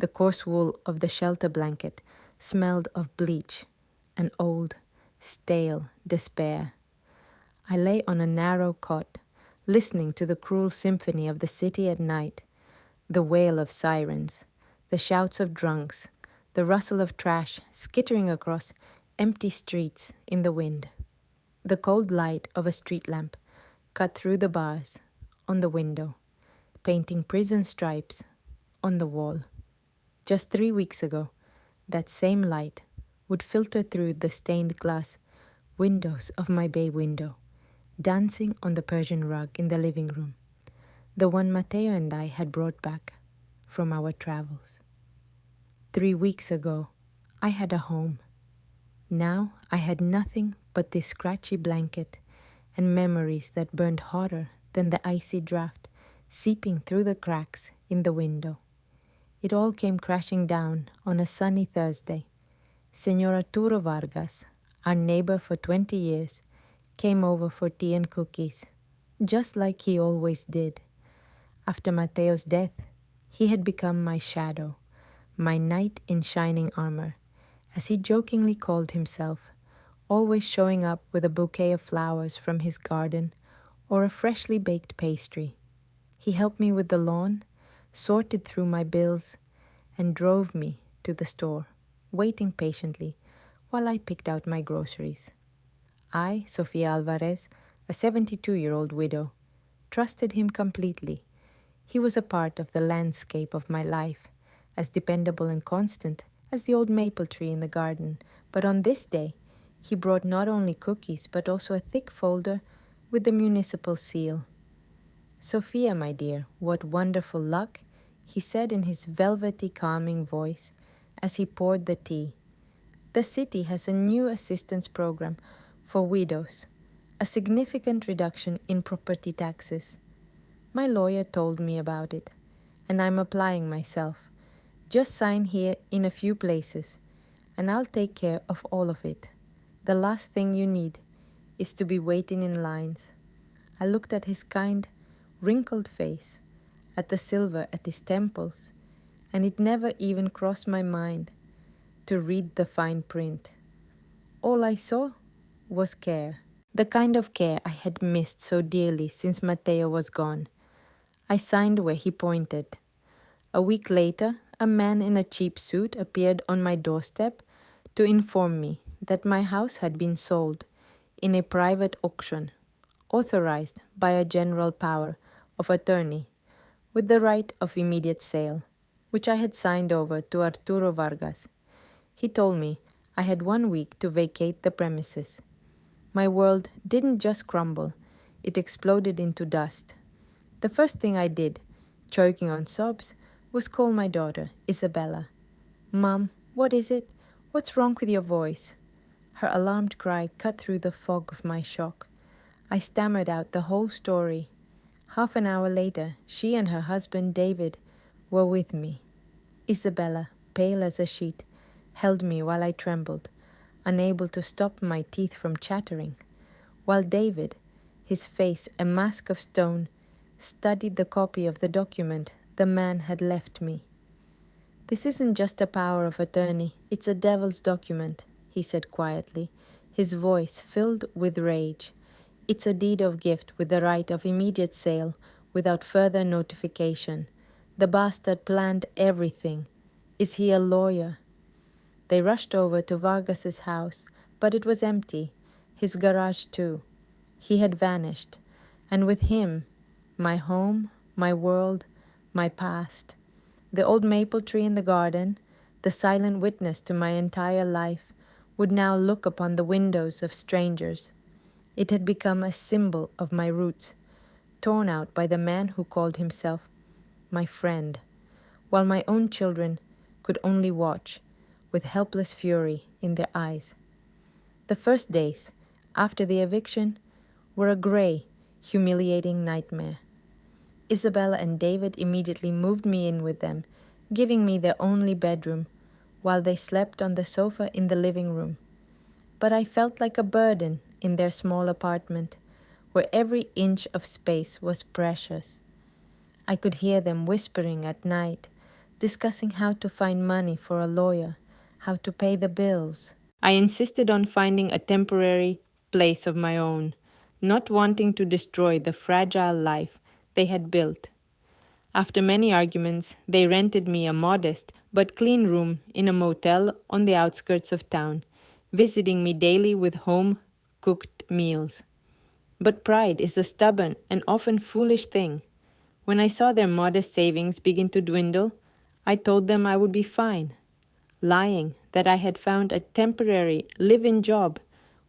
The coarse wool of the shelter blanket smelled of bleach and old, stale despair. I lay on a narrow cot, listening to the cruel symphony of the city at night, the wail of sirens, the shouts of drunks, the rustle of trash skittering across empty streets in the wind. The cold light of a street lamp cut through the bars on the window, painting prison stripes on the wall. Just 3 weeks ago, that same light would filter through the stained glass windows of my bay window, dancing on the Persian rug in the living room, the one Matteo and I had brought back from our travels. 3 weeks ago, I had a home. Now I had nothing but this scratchy blanket and memories that burned hotter than the icy draft seeping through the cracks in the window. It all came crashing down on a sunny Thursday. Senor Arturo Vargas, our neighbor for 20 years, came over for tea and cookies, just like he always did. After Matteo's death, he had become my shadow, my knight in shining armor, as he jokingly called himself, always showing up with a bouquet of flowers from his garden or a freshly baked pastry. He helped me with the lawn, sorted through my bills, and drove me to the store, waiting patiently while I picked out my groceries. I, Sofia Alvarez, a 72-year-old widow, trusted him completely. He was a part of the landscape of my life, as dependable and constant as the old maple tree in the garden. But on this day, he brought not only cookies, but also a thick folder with the municipal seal. "Sophia, my dear, what wonderful luck," he said in his velvety, calming voice as he poured the tea. "The city has a new assistance program for widows, a significant reduction in property taxes. My lawyer told me about it, and I'm applying myself. Just sign here in a few places, and I'll take care of all of it. The last thing you need is to be waiting in lines." I looked at his kind, wrinkled face, at the silver at his temples, and it never even crossed my mind to read the fine print. All I saw was care, the kind of care I had missed so dearly since Matteo was gone. I signed where he pointed. A week later, a man in a cheap suit appeared on my doorstep to inform me that my house had been sold in a private auction, authorized by a general power of attorney, with the right of immediate sale, which I had signed over to Arturo Vargas. He told me I had 1 week to vacate the premises. My world didn't just crumble, it exploded into dust. The first thing I did, choking on sobs, was call my daughter, Isabella. "Mom, what is it? What's wrong with your voice?" Her alarmed cry cut through the fog of my shock. I stammered out the whole story. Half an hour later, she and her husband, David, were with me. Isabella, pale as a sheet, held me while I trembled, unable to stop my teeth from chattering, while David, his face a mask of stone, studied the copy of the document the man had left me. "This isn't just a power of attorney, it's a devil's document," he said quietly, his voice filled with rage. "It's a deed of gift with the right of immediate sale without further notification. The bastard planned everything. Is he a lawyer?" They rushed over to Vargas's house, but it was empty, his garage too. He had vanished, and with him, my home, my world, my past. The old maple tree in the garden, the silent witness to my entire life, would now look upon the windows of strangers. It had become a symbol of my roots, torn out by the man who called himself my friend, while my own children could only watch, with helpless fury in their eyes. The first days, after the eviction, were a gray, humiliating nightmare. Isabella and David immediately moved me in with them, giving me their only bedroom, while they slept on the sofa in the living room. But I felt like a burden in their small apartment, where every inch of space was precious. I could hear them whispering at night, discussing how to find money for a lawyer, how to pay the bills. I insisted on finding a temporary place of my own, not wanting to destroy the fragile life they had built. After many arguments, they rented me a modest but clean room in a motel on the outskirts of town, visiting me daily with home-cooked meals. But pride is a stubborn and often foolish thing. When I saw their modest savings begin to dwindle, I told them I would be fine, lying that I had found a temporary live-in job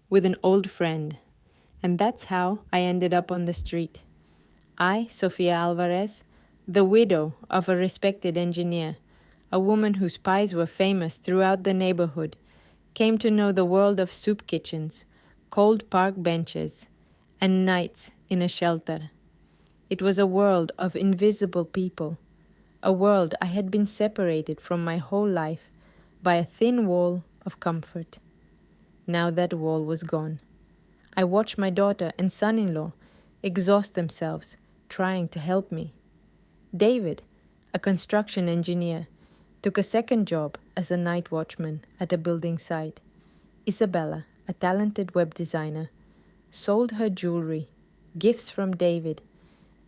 with an old friend. And that's how I ended up on the street. I, Sofia Alvarez, the widow of a respected engineer, a woman whose pies were famous throughout the neighborhood, came to know the world of soup kitchens, cold park benches, and nights in a shelter. It was a world of invisible people, a world I had been separated from my whole life by a thin wall of comfort. Now that wall was gone. I watched my daughter and son-in-law exhaust themselves trying to help me. David, a construction engineer, took a second job as a night watchman at a building site. Isabella, a talented web designer, sold her jewelry, gifts from David,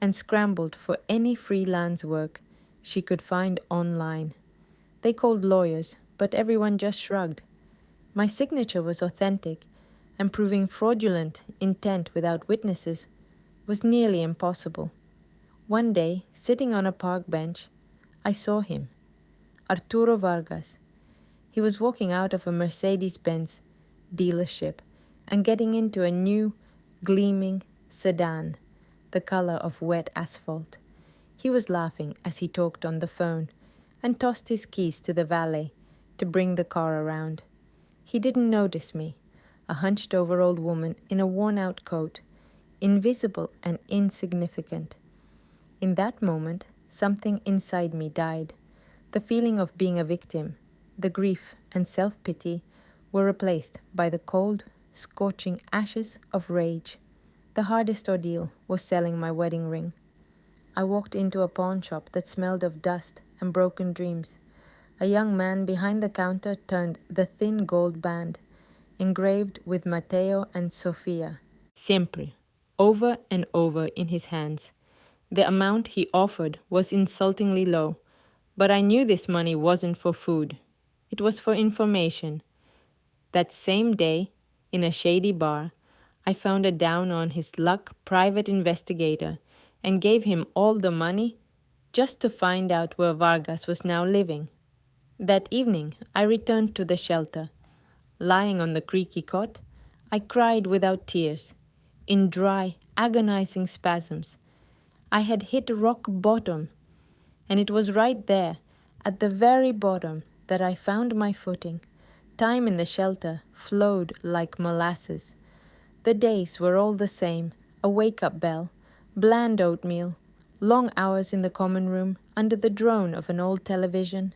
and scrambled for any freelance work she could find online. They called lawyers, but everyone just shrugged. My signature was authentic, and proving fraudulent intent without witnesses was nearly impossible. One day, sitting on a park bench, I saw him, Arturo Vargas. He was walking out of a Mercedes-Benz dealership and getting into a new, gleaming sedan, the color of wet asphalt. He was laughing as he talked on the phone and tossed his keys to the valet to bring the car around. He didn't notice me, a hunched-over old woman in a worn-out coat, invisible and insignificant. In that moment, something inside me died. The feeling of being a victim, the grief and self-pity were replaced by the cold, scorching ashes of rage. The hardest ordeal was selling my wedding ring. I walked into a pawn shop that smelled of dust and broken dreams. A young man behind the counter turned the thin gold band, engraved with Mateo and Sofia, siempre, over and over in his hands. The amount he offered was insultingly low, but I knew this money wasn't for food. It was for information. That same day, in a shady bar, I found a down-on-his-luck private investigator and gave him all the money just to find out where Vargas was now living. That evening, I returned to the shelter. Lying on the creaky cot, I cried without tears, in dry, agonizing spasms. I had hit rock bottom, and it was right there, at the very bottom, that I found my footing. Time in the shelter flowed like molasses. The days were all the same, a wake-up bell, bland oatmeal, long hours in the common room under the drone of an old television.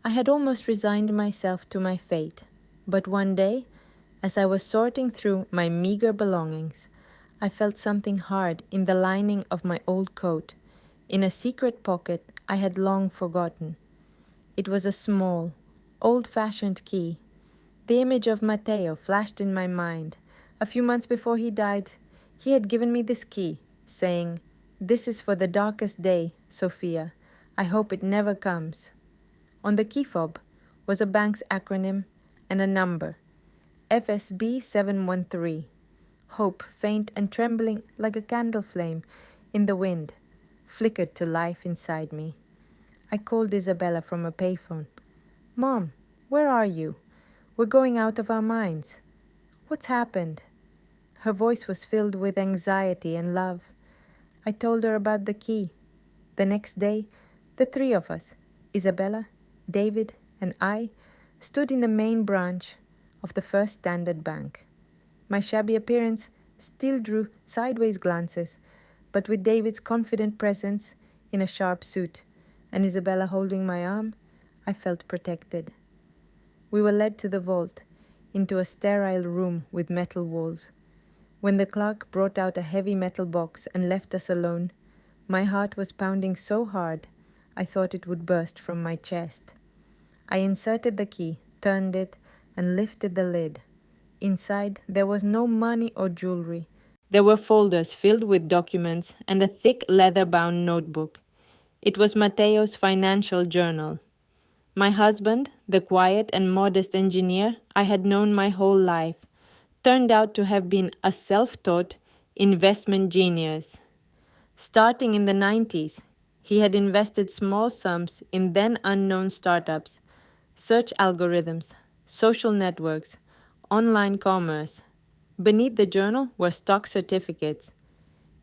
I had almost resigned myself to my fate, but one day, as I was sorting through my meager belongings, I felt something hard in the lining of my old coat, in a secret pocket I had long forgotten. It was a small, old-fashioned key. The image of Mateo flashed in my mind. A few months before he died, he had given me this key, saying, "This is for the darkest day, Sofia. I hope it never comes." On the key fob was a bank's acronym and a number, FSB 713. Hope, faint and trembling like a candle flame in the wind, flickered to life inside me. I called Isabella from a payphone. "Mom, where are you? We're going out of our minds. What's happened?" Her voice was filled with anxiety and love. I told her about the key. The next day, the three of us, Isabella, David, and I, stood in the main branch of the First Standard Bank. My shabby appearance still drew sideways glances, but with David's confident presence in a sharp suit and Isabella holding my arm, I felt protected. We were led to the vault, into a sterile room with metal walls. When the clerk brought out a heavy metal box and left us alone, my heart was pounding so hard I thought it would burst from my chest. I inserted the key, turned it, and lifted the lid. Inside, there was no money or jewelry. There were folders filled with documents and a thick leather-bound notebook. It was Matteo's financial journal. My husband, the quiet and modest engineer I had known my whole life, turned out to have been a self-taught investment genius. Starting in the 90s, he had invested small sums in then-unknown startups, search algorithms, social networks, online commerce. Beneath the journal were stock certificates.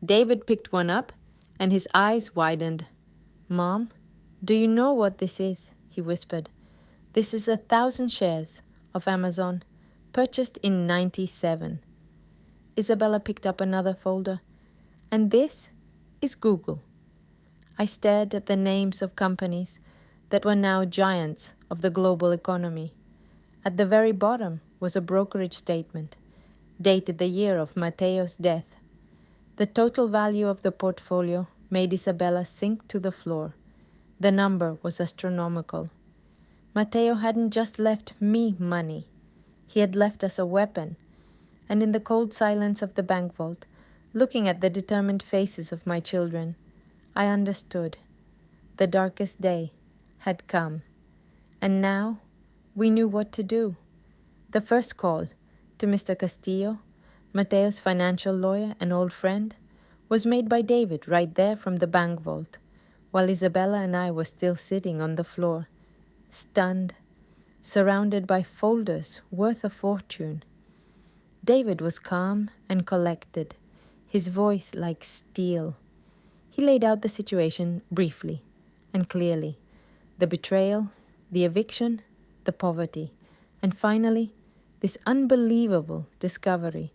David picked one up, and his eyes widened. "Mom, do you know what this is?" he whispered. "This is 1,000 shares of Amazon, purchased in 97. Isabella picked up another folder. "And this is Google." I stared at the names of companies that were now giants of the global economy. At the very bottom was a brokerage statement, dated the year of Matteo's death. The total value of the portfolio made Isabella sink to the floor. The number was astronomical. Matteo hadn't just left me money. He had left us a weapon. And in the cold silence of the bank vault, looking at the determined faces of my children, I understood. The darkest day had come. And now we knew what to do. The first call to Mr. Castillo, Matteo's financial lawyer and old friend, was made by David right there from the bank vault, while Isabella and I were still sitting on the floor, stunned, surrounded by folders worth a fortune. David was calm and collected, his voice like steel. He laid out the situation briefly and clearly: the betrayal, the eviction, the poverty, and finally, this unbelievable discovery.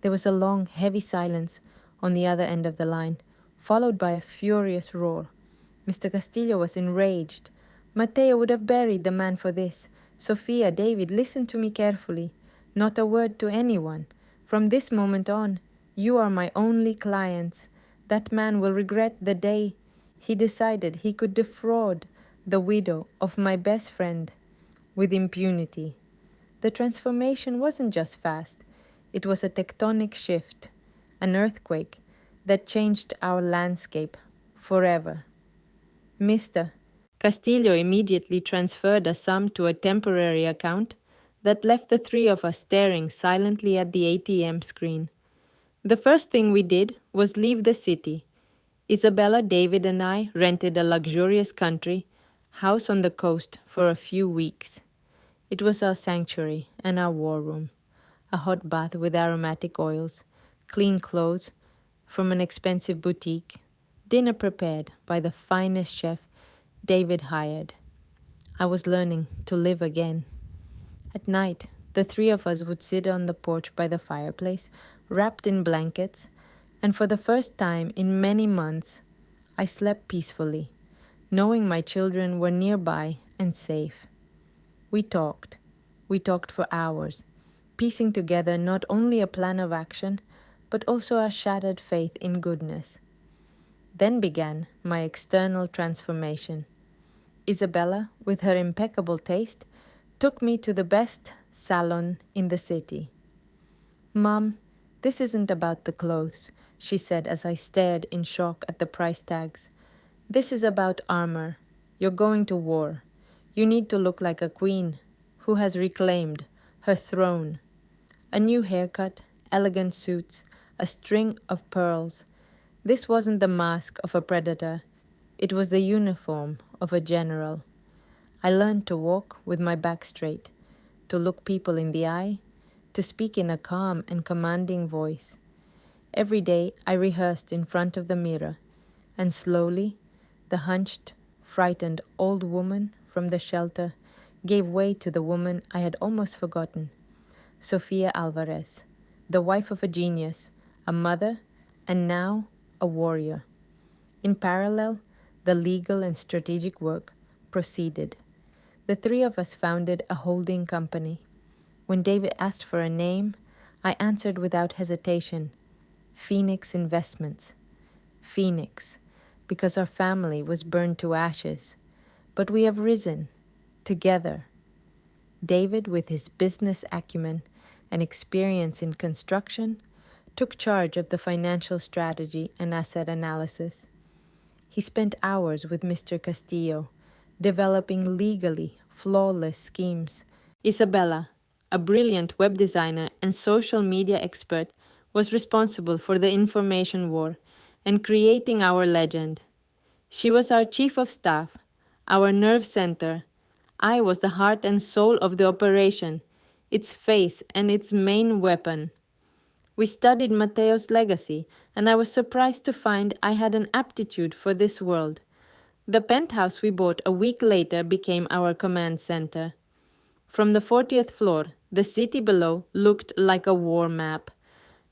There was a long, heavy silence on the other end of the line, followed by a furious roar. Mr. Castillo was enraged. "Matteo would have buried the man for this. Sophia, David, listen to me carefully. Not a word to anyone. From this moment on, you are my only clients. That man will regret the day he decided he could defraud the widow of my best friend with impunity." The transformation wasn't just fast. It was a tectonic shift, an earthquake that changed our landscape forever. Mr. Castillo immediately transferred a sum to a temporary account that left the three of us staring silently at the ATM screen. The first thing we did was leave the city. Isabella, David, and I rented a luxurious country house on the coast for a few weeks. It was our sanctuary and our war room, a hot bath with aromatic oils, clean clothes from an expensive boutique, dinner prepared by the finest chef David hired. I was learning to live again. At night, the three of us would sit on the porch by the fireplace, wrapped in blankets, and for the first time in many months, I slept peacefully, knowing my children were nearby and safe. We talked for hours, piecing together not only a plan of action, but also a shattered faith in goodness. Then began my external transformation. Isabella, with her impeccable taste, took me to the best salon in the city. "Mom, this isn't about the clothes," she said as I stared in shock at the price tags. "This is about armor. You're going to war. You need to look like a queen who has reclaimed her throne. A new haircut, elegant suits, a string of pearls. This wasn't the mask of a predator. It was the uniform of a general. I learned to walk with my back straight, to look people in the eye, to speak in a calm and commanding voice. Every day I rehearsed in front of the mirror, and slowly the hunched, frightened old woman from the shelter gave way to the woman I had almost forgotten, Sofia Alvarez, the wife of a genius, a mother, and now a warrior. In parallel, the legal and strategic work proceeded. The three of us founded a holding company. When David asked for a name, I answered without hesitation: Phoenix Investments. Phoenix, because our family was burned to ashes, but we have risen together. David, with his business acumen and experience in construction, took charge of the financial strategy and asset analysis. He spent hours with Mr. Castillo, developing legally flawless schemes. Isabella, a brilliant web designer and social media expert, was responsible for the information war and creating our legend. She was our chief of staff, our nerve center. I was the heart and soul of the operation, its face and its main weapon. We studied Mateo's legacy, and I was surprised to find I had an aptitude for this world. The penthouse we bought a week later became our command center. From the 40th floor, the city below looked like a war map,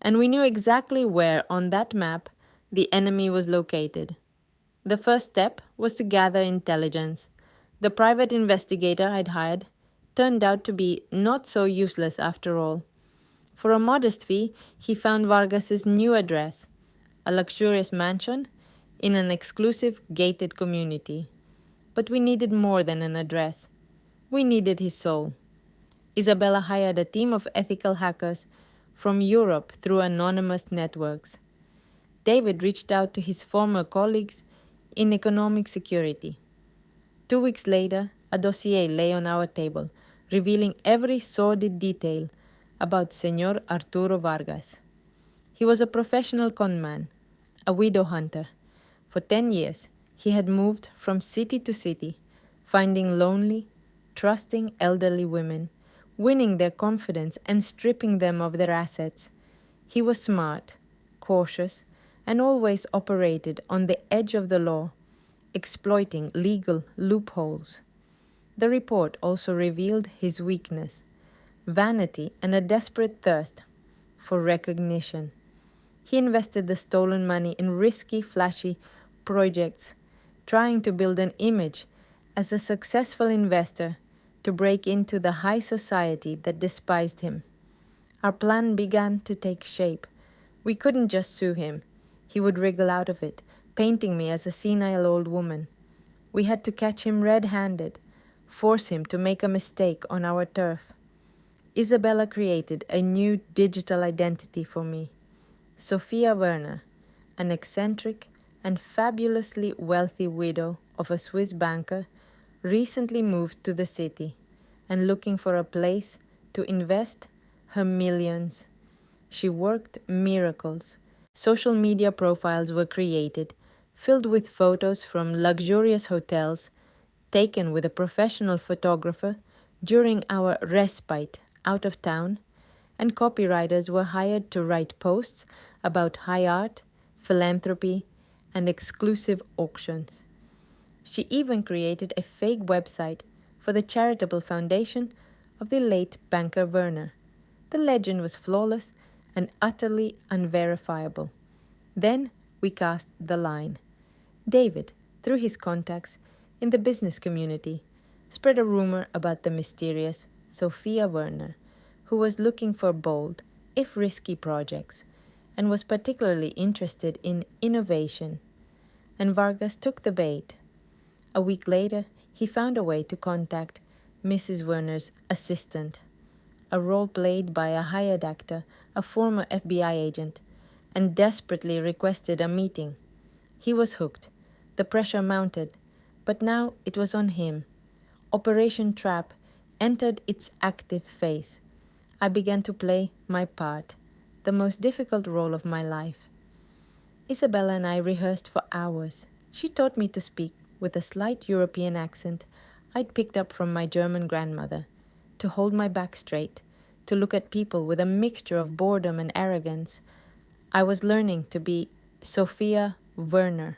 and we knew exactly where on that map the enemy was located. The first step was to gather intelligence. The private investigator I'd hired turned out to be not so useless after all. For a modest fee, he found Vargas's new address, a luxurious mansion in an exclusive gated community. But we needed more than an address. We needed his soul. Isabella hired a team of ethical hackers from Europe through anonymous networks. David reached out to his former colleagues in economic security. 2 weeks later, a dossier lay on our table, revealing every sordid detail about Señor Arturo Vargas. He was a professional conman, a widow hunter. For 10 years, he had moved from city to city, finding lonely, trusting elderly women, winning their confidence and stripping them of their assets. He was smart, cautious, and always operated on the edge of the law, exploiting legal loopholes. The report also revealed his weakness, vanity, and a desperate thirst for recognition. He invested the stolen money in risky, flashy projects, trying to build an image as a successful investor to break into the high society that despised him. Our plan began to take shape. We couldn't just sue him. He would wriggle out of it, painting me as a senile old woman. We had to catch him red-handed, force him to make a mistake on our turf. Isabella created a new digital identity for me. Sophia Werner, an eccentric and fabulously wealthy widow of a Swiss banker, recently moved to the city and looking for a place to invest her millions. She worked miracles. Social media profiles were created, filled with photos from luxurious hotels, taken with a professional photographer during our respite out of town, and copywriters were hired to write posts about high art, philanthropy, and exclusive auctions. She even created a fake website for the charitable foundation of the late banker Werner. The legend was flawless and utterly unverifiable. Then we cast the line. David, through his contacts in the business community, spread a rumor about the mysterious Sophia Werner, who was looking for bold, if risky projects, and was particularly interested in innovation. And Vargas took the bait. A week later, he found a way to contact Mrs. Werner's assistant, a role played by a hired actor, a former FBI agent, and desperately requested a meeting. He was hooked. The pressure mounted, but now it was on him. Operation Trap entered its active phase. I began to play my part, the most difficult role of my life. Isabella and I rehearsed for hours. She taught me to speak with a slight European accent I'd picked up from my German grandmother, to hold my back straight, to look at people with a mixture of boredom and arrogance. I was learning to be Sophia Werner.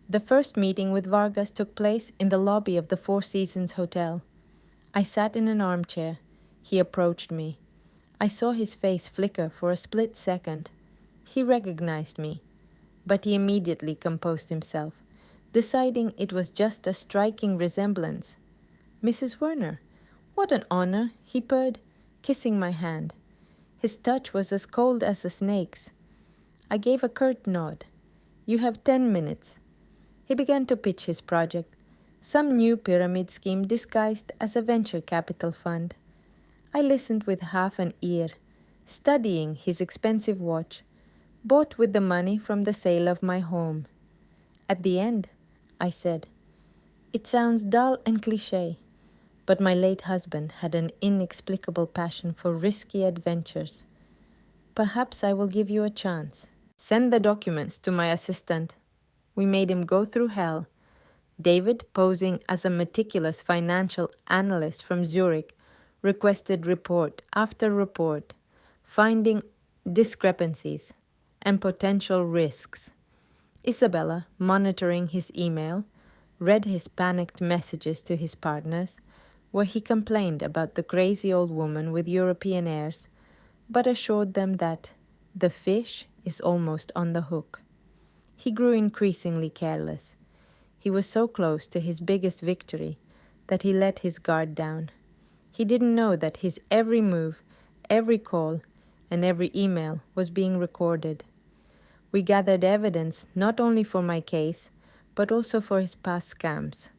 The first meeting with Vargas took place in the lobby of the Four Seasons Hotel. I sat in an armchair. He approached me. I saw his face flicker for a split second. He recognized me, but he immediately composed himself, deciding it was just a striking resemblance. "Mrs. Werner, what an honor," he purred, kissing my hand. His touch was as cold as a snake's. I gave a curt nod. "You have 10 minutes. He began to pitch his project, some new pyramid scheme disguised as a venture capital fund. I listened with half an ear, studying his expensive watch, bought with the money from the sale of my home. At the end, I said, "It sounds dull and cliché, but my late husband had an inexplicable passion for risky adventures. Perhaps I will give you a chance. Send the documents to my assistant." We made him go through hell. David, posing as a meticulous financial analyst from Zurich, requested report after report, finding discrepancies and potential risks. Isabella, monitoring his email, read his panicked messages to his partners, where he complained about the crazy old woman with European airs, but assured them that the fish is almost on the hook. He grew increasingly careless. He was so close to his biggest victory that he let his guard down. He didn't know that his every move, every call, and every email was being recorded. We gathered evidence not only for my case, but also for his past scams,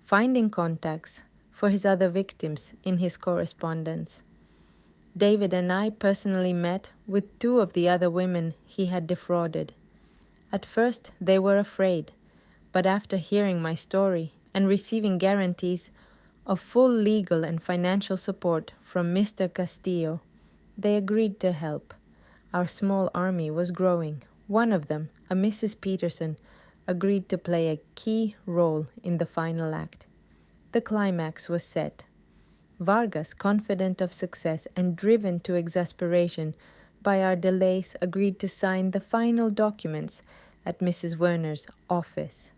finding contacts for his other victims in his correspondence. David and I personally met with 2 of the other women he had defrauded. At first, they were afraid, but after hearing my story and receiving guarantees of full legal and financial support from Mr. Castillo, they agreed to help. Our small army was growing. One of them, a Mrs. Peterson, agreed to play a key role in the final act. The climax was set. Vargas, confident of success and driven to exasperation by our delays, agreed to sign the final documents at Mrs. Werner's office.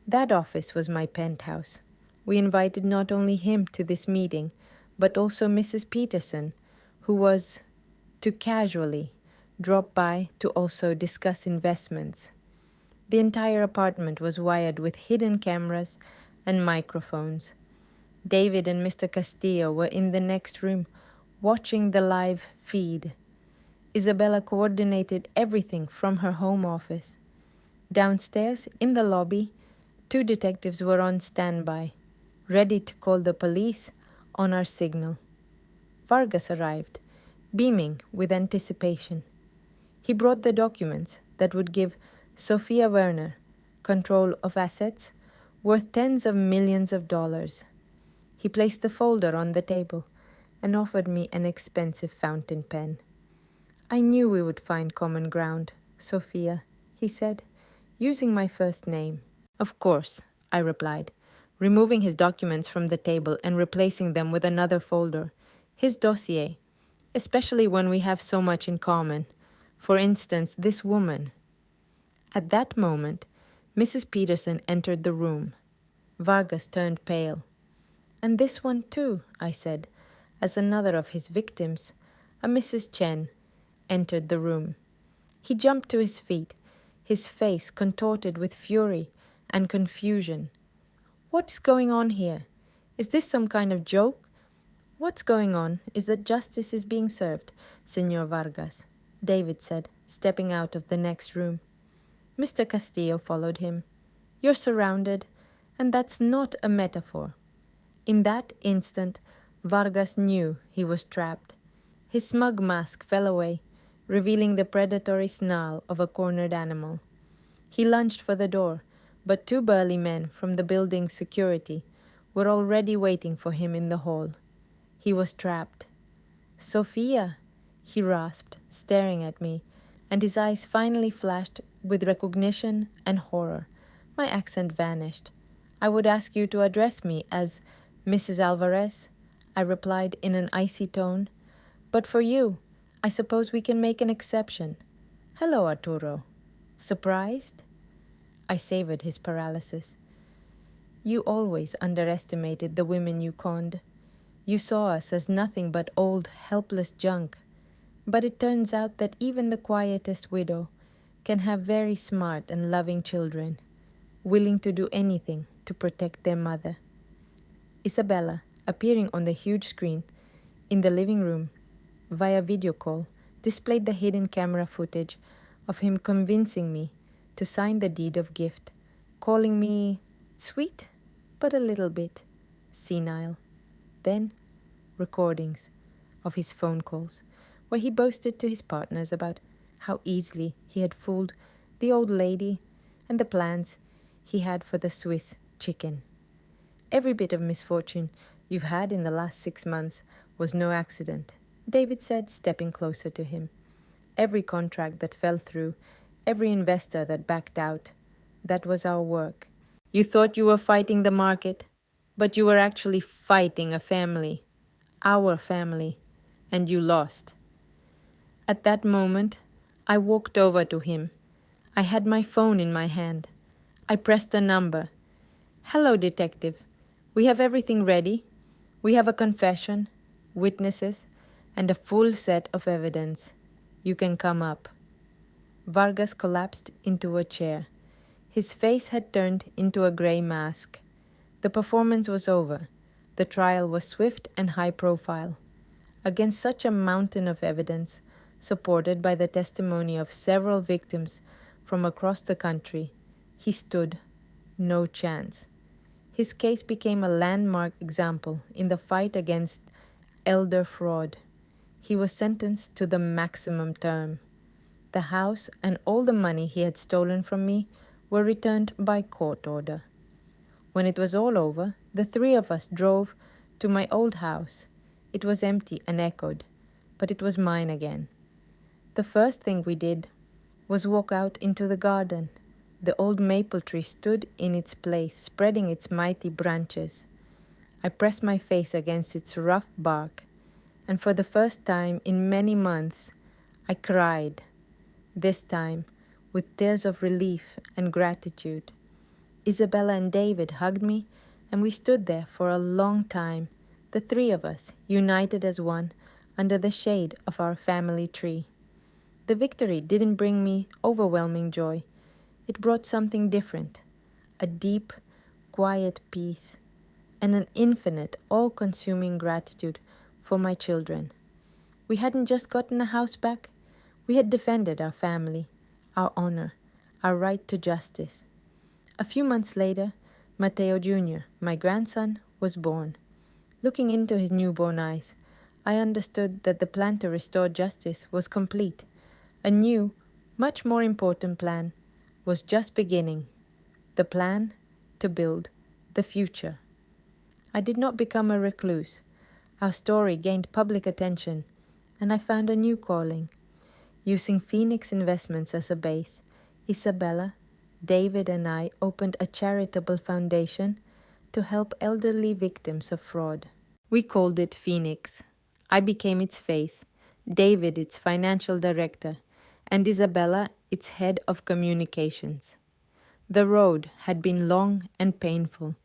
That office was my penthouse. We invited not only him to this meeting, but also Mrs. Peterson, who was to casually drop by to also discuss investments. The entire apartment was wired with hidden cameras and microphones. David and Mr. Castillo were in the next room, watching the live feed. Isabella coordinated everything from her home office. Downstairs, in the lobby, 2 detectives were on standby, ready to call the police on our signal. Vargas arrived, beaming with anticipation. He brought the documents that would give Sophia Werner control of assets worth tens of millions of dollars. He placed the folder on the table and offered me an expensive fountain pen. "I knew we would find common ground, Sophia," he said, using my first name. "Of course," I replied, removing his documents from the table and replacing them with another folder, his dossier, especially when we have so much in common. For instance, this woman. At that moment, Mrs. Peterson entered the room. Vargas turned pale. "And this one too," I said, as another of his victims, a Mrs. Chen, entered the room. He jumped to his feet, his face contorted with fury and confusion. "What is going on here? Is this some kind of joke?" "What's going on is that justice is being served, Señor Vargas," David said, stepping out of the next room. Mr. Castillo followed him. "You're surrounded, and that's not a metaphor." In that instant, Vargas knew he was trapped. His smug mask fell away, revealing the predatory snarl of a cornered animal. He lunged for the door, but 2 burly men from the building's security were already waiting for him in the hall. He was trapped. "Sophia," he rasped, staring at me, and his eyes finally flashed with recognition and horror. My accent vanished. "I would ask you to address me as Mrs. Alvarez," I replied in an icy tone. "But for you, I suppose we can make an exception. Hello, Arturo. Surprised?" I savored his paralysis. "You always underestimated the women you conned. You saw us as nothing but old, helpless junk. But it turns out that even the quietest widow can have very smart and loving children, willing to do anything to protect their mother." Isabella, appearing on the huge screen in the living room via video call, displayed the hidden camera footage of him convincing me to sign the deed of gift, calling me sweet, but a little bit senile. Then recordings of his phone calls, where he boasted to his partners about how easily he had fooled the old lady and the plans he had for the Swiss chicken. Every bit of misfortune you've had in the last 6 months was no accident, David said, stepping closer to him. Every contract that fell through, every investor that backed out, that was our work. You thought you were fighting the market, but you were actually fighting a family, our family, and you lost. At that moment, I walked over to him. I had my phone in my hand. I pressed a number. "Hello, detective. We have everything ready. We have a confession, witnesses, and a full set of evidence. You can come up." Vargas collapsed into a chair. His face had turned into a grey mask. The performance was over. The trial was swift and high profile. Against such a mountain of evidence, supported by the testimony of several victims from across the country, he stood no chance. His case became a landmark example in the fight against elder fraud. He was sentenced to the maximum term. The house and all the money he had stolen from me were returned by court order. When it was all over, the three of us drove to my old house. It was empty and echoed, but it was mine again. The first thing we did was walk out into the garden. The old maple tree stood in its place, spreading its mighty branches. I pressed my face against its rough bark, and for the first time in many months, I cried, this time with tears of relief and gratitude. Isabella and David hugged me, and we stood there for a long time, the three of us, united as one, under the shade of our family tree. The victory didn't bring me overwhelming joy. It brought something different, a deep, quiet peace, and an infinite, all-consuming gratitude for my children. We hadn't just gotten a house back. We had defended our family, our honor, our right to justice. A few months later, Mateo Jr., my grandson, was born. Looking into his newborn eyes, I understood that the plan to restore justice was complete. A new, much more important plan was just beginning. The plan to build the future. I did not become a recluse. Our story gained public attention, and I found a new calling. Using Phoenix Investments as a base, Isabella, David, and I opened a charitable foundation to help elderly victims of fraud. We called it Phoenix. I became its face, David its financial director, and Isabella its head of communications. The road had been long and painful,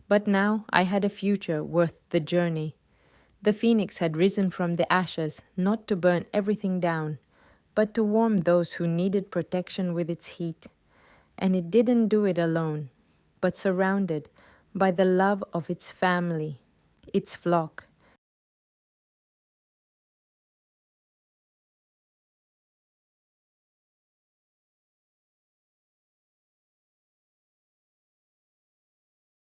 but now I had a future worth the journey. The phoenix had risen from the ashes, not to burn everything down, but to warm those who needed protection with its heat. And it didn't do it alone, but surrounded by the love of its family, its flock,